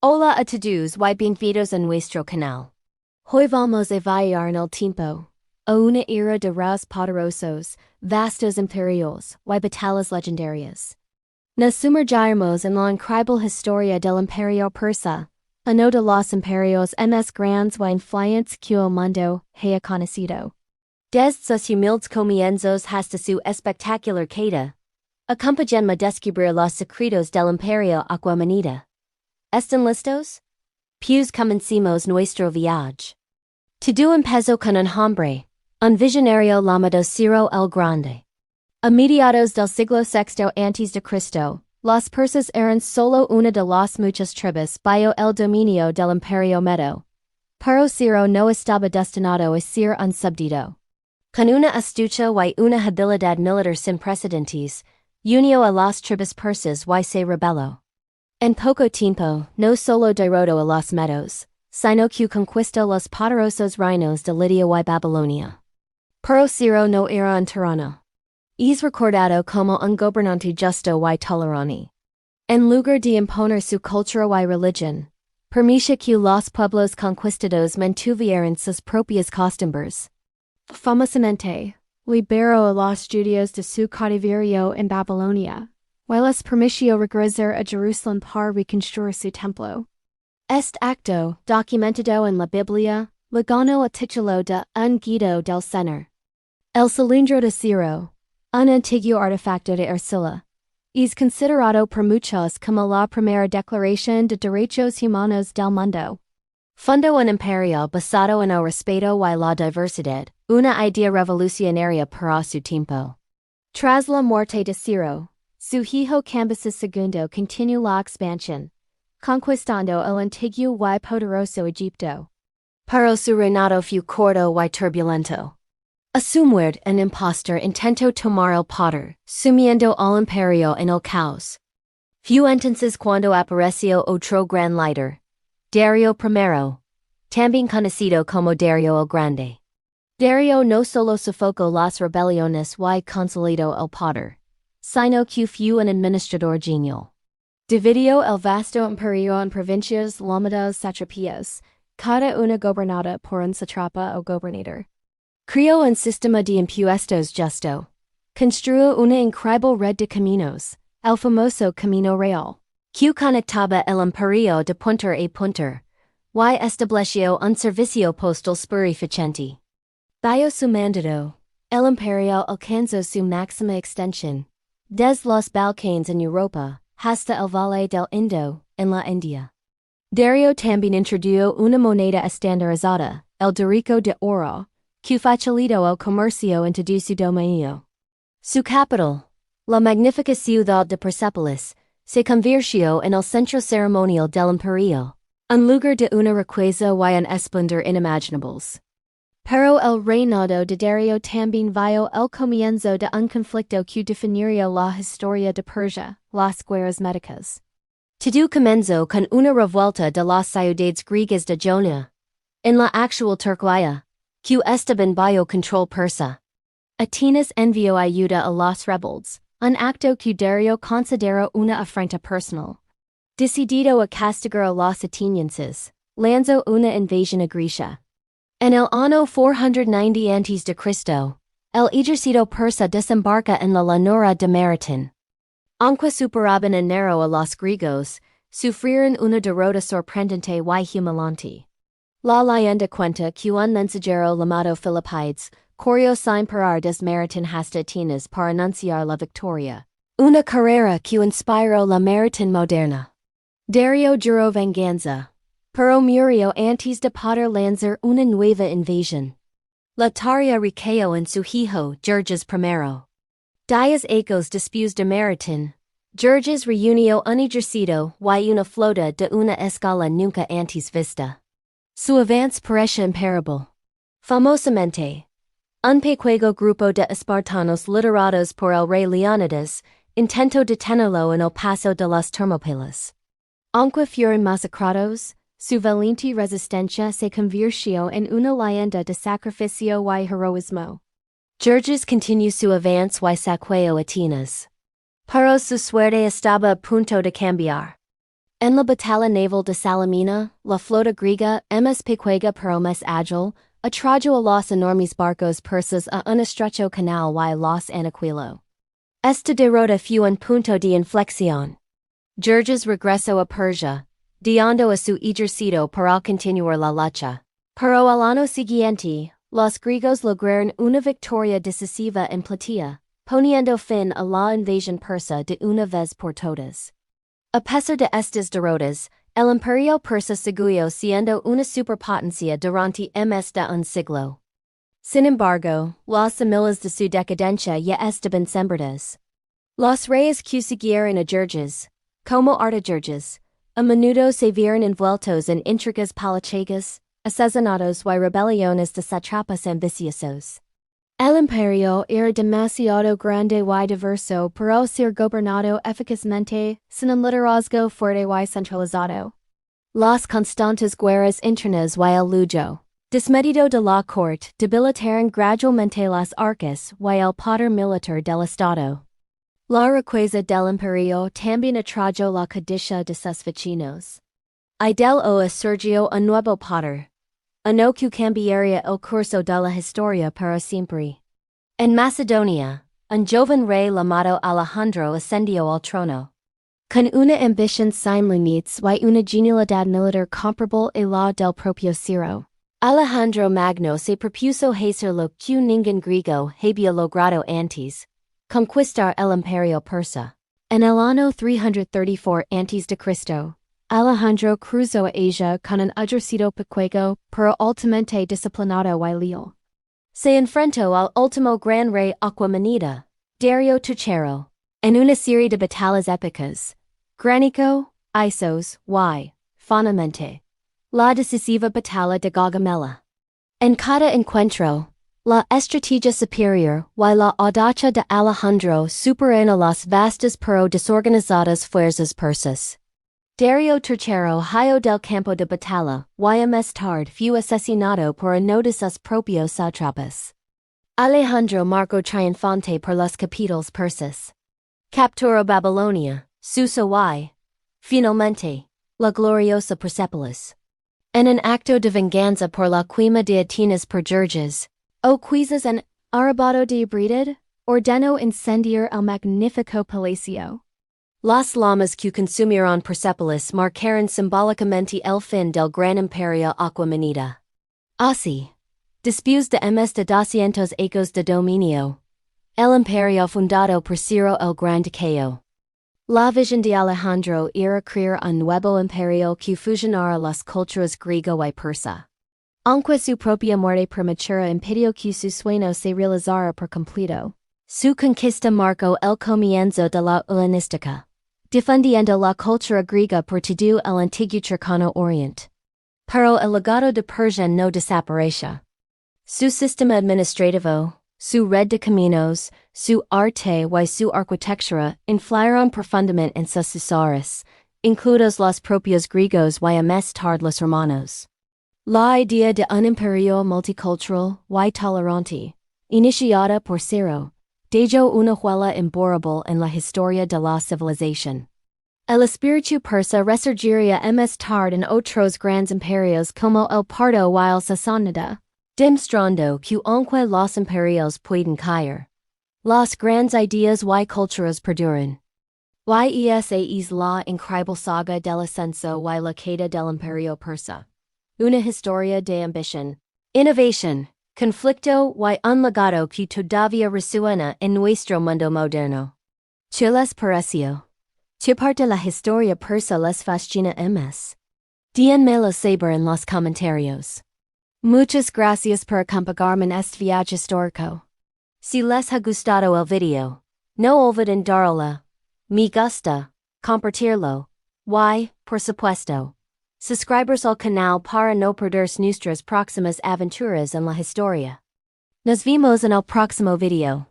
Hola a todos y bienvenidos a nuestro canal. Hoy vamos a viajar en el tiempo, a una era de reyes poderosos, vastos imperios y batallas legendarias. Nos sumergiremos en la increíble historia del Imperio Persa, uno de los imperios más grandes y influyentes que el mundo haya conocido. Desde sus humildes comienzos hasta su espectacular caída, acompáñenme a descubrir los secretos del Imperio Aquamanida. ¿Están listos? Pues comencemos nuestro viaje. Todo empezó con un hombre, un visionario llamado Ciro el Grande. A mediados del siglo VI antes de Cristo, los persas eran solo una de las muchas tribus bajo el dominio del Imperio Medo. Pero Ciro no estaba destinado a ser un súbdito. Con una astucia y una habilidad militar sin precedentes, unió a las tribus persas y se rebeló. En poco tiempo, no solo derrotó a los medos, sino que conquistó los poderosos reinos de Lidia y Babilonia. Pero Ciro no era un tirano. Es recordado como un gobernante justo y tolerante. En lugar de imponer su cultura y religión, permitía que los pueblos conquistados mantuvieran sus propias costumbres. Famosamente, liberó a los judíos de su cautiverio en Babilonia, y les permitió regresar a Jerusalén para reconstruir su templo. Este acto, documentado en la Biblia, le ganó el título de un guido del Señor. El cilindro de Ciro, un antiguo artefacto de arcilla, es considerado por muchos como la primera declaración de derechos humanos del mundo. Fundó un imperio basado en el respeto y la diversidad, una idea revolucionaria para su tiempo. Tras la muerte de Ciro, su hijo Cambyses II continuó la expansión, conquistando el antiguo y poderoso Egipto. Pero su reinado fue corto y turbulento. A su muerte, un impostor intentó tomar el poder, sumiendo al imperio en el caos. Fue entonces cuando apareció otro gran líder, Dario I, también conocido como Dario el Grande. Dario no solo sofocó las rebeliones y consolidó el poder, sino que fue un administrador genial. Dividió el vasto imperio en provincias llamadas satrapias, cada una gobernada por un sátrapa o gobernador. Creó un sistema de impuestos justo. Construyó una increíble red de caminos, el famoso Camino Real, que conectaba el imperio de punta a punta, y estableció un servicio postal plurificante. Bajo su mandato, el imperio alcanzó su máxima extensión, desde los Balcanes en Europa, hasta el Valle del Indo, en la India. Dario también introdujo una moneda estandarizada, el dorico de oro, que facilitó el comercio en todo su dominio. Su capital, la magnífica ciudad de Persépolis, se convirtió en el centro ceremonial del imperio, un lugar de una riqueza y un esplendor inimaginables. Pero el reinado de Dario también vio el comienzo de un conflicto que definiría la historia de Persia, las guerras médicas. Todo comenzó con una revuelta de las ciudades griegas de Jonia, en la actual Turquía, que estaban bajo control persa. Atenas envió ayuda a los rebeldes, un acto que Dario consideró una afrenta personal. Decidido a castigar a los atenienses, lanzó una invasión a Grecia. En el año 490 a.C., el ejército persa desembarca en la llanura de Marathon. Aunque superaban en número a los griegos, sufrieron una derrota sorprendente y humillante. La leyenda cuenta que un mensajero llamado Filipides corrió sin parar desde Marathon hasta Atenas para anunciar la victoria, una carrera que inspiró la Marathon moderna. Dario juró venganza, pero murió antes de poder lanzar una nueva invasión. La tarea recayó en su hijo, Georges I. Días ecos después de Marathon, Georges reunió un ejército y una flota de una escala nunca antes vista. Su avance parecía imparable. Famosamente, un pequeño grupo de espartanos liderados por el rey Leónidas intentó detenerlo en el paso de las Termópilas. Aunque fueron masacrados, su valiente resistencia se convirtió en una leyenda de sacrificio y heroísmo. Georges continuó su avance y saqueó Atenas. Pero su suerte estaba a punto de cambiar. En la batalla naval de Salamina, la flota griega ms pequega pero mes ágil, atrajo a los enormes barcos persas a un estrecho canal y los anaquilo. Esta derrota fue un punto de inflexión. Georges regresó a Persia, dando a su ejército para continuar la lucha. Pero al año siguiente, los griegos lograron una victoria decisiva en Plataea, poniendo fin a la invasión persa de una vez por todas. A pesar de estas derrotas, el Imperio Persa siguió siendo una superpotencia durante más de un siglo. Sin embargo, las semillas de su decadencia ya estaban sembradas. Los reyes que siguieron a Georges, como Artajerjes, a menudo se vieron envueltos en intrigas políticas, asesinatos y rebeliones de sátrapas ambiciosos. El imperio era demasiado grande y diverso para ser gobernado eficazmente sin un liderazgo fuerte y centralizado. Las constantes guerras internas y el lujo desmedido de la corte debilitaron gradualmente las arcas y el poder militar del Estado. La riqueza del imperio también atrajo la codicia de sus vecinos. Y del o surgió un nuevo poder, uno que cambiaría el curso de la historia para siempre. En Macedonia, un joven rey llamado Alejandro ascendió al trono. Con una ambición sin límites y una genialidad militar comparable a la del propio Ciro, Alejandro Magno se propuso hacer lo que ningún griego había logrado antes, conquistar el Imperio Persa. En el año 334 a.C., Alejandro cruzó a Asia con un ejército pequeño pero altamente disciplinado y leal. Se enfrentó al último gran rey Aquamanida, Dario III, en una serie de batallas épicas, Granico, Isos, y, finalmente, la decisiva batalla de Gaugamela. En cada encuentro, la estrategia superior y la audacia de Alejandro superaron las vastas pero desorganizadas fuerzas persas. Dario III huyó del campo de batalla y más tarde fue asesinado por uno de sus propios sátrapas. Alejandro marcó triunfante por las capitales persas. Capturó Babilonia, Susa y, finalmente, la gloriosa Persepolis. En un acto de venganza por la quema de Atenas por Georges, o quizás en arrebato de ebriedad, ordenó incendiar el magnífico palacio. Las llamas que consumieron Persepolis marcaron simbólicamente el fin del gran imperio Aquamanida. Así, después de más de 200 años de dominio, el imperio fundado por Ciro el Grande cayó. La visión de Alejandro era crear un nuevo imperio que fusionara las culturas griego y persa. Aunque su propia muerte prematura impidió que su sueño se realizara por completo, su conquista marcó el comienzo de la helenística, defendiendo la cultura griega por todo el antiguo cercano oriente. Pero el legado de Persia no desapareció. Su sistema administrativo, su red de caminos, su arte y su arquitectura influyeron profundamente en sus sucesores, incluidos los propios griegos y más tarde los romanos. La idea de un imperio multicultural y tolerante, iniciada por Ciro, dejó una huella imborrable en la historia de la civilización. El espíritu persa resurgiría más tarde en otros grandes imperios como el Parto y el Sasánida, demostrando que aunque los imperios pueden caer, las grandes ideas y culturas perduran. Esa es la increíble saga del ascenso y la caída del Imperio Persa. Una historia de ambición, innovación, conflicto y un legado que todavía resuena en nuestro mundo moderno. ¿Qué les pareció? ¿Qué parte de la historia persa les fascina más? Díganmelo saber en los comentarios. Muchas gracias por acompañarme en este viaje histórico. Si les ha gustado el video, no olviden darle me gusta, compartirlo, y, por supuesto, suscribirse al canal para no perderse nuestras próximas aventuras en la historia. Nos vemos en el próximo video.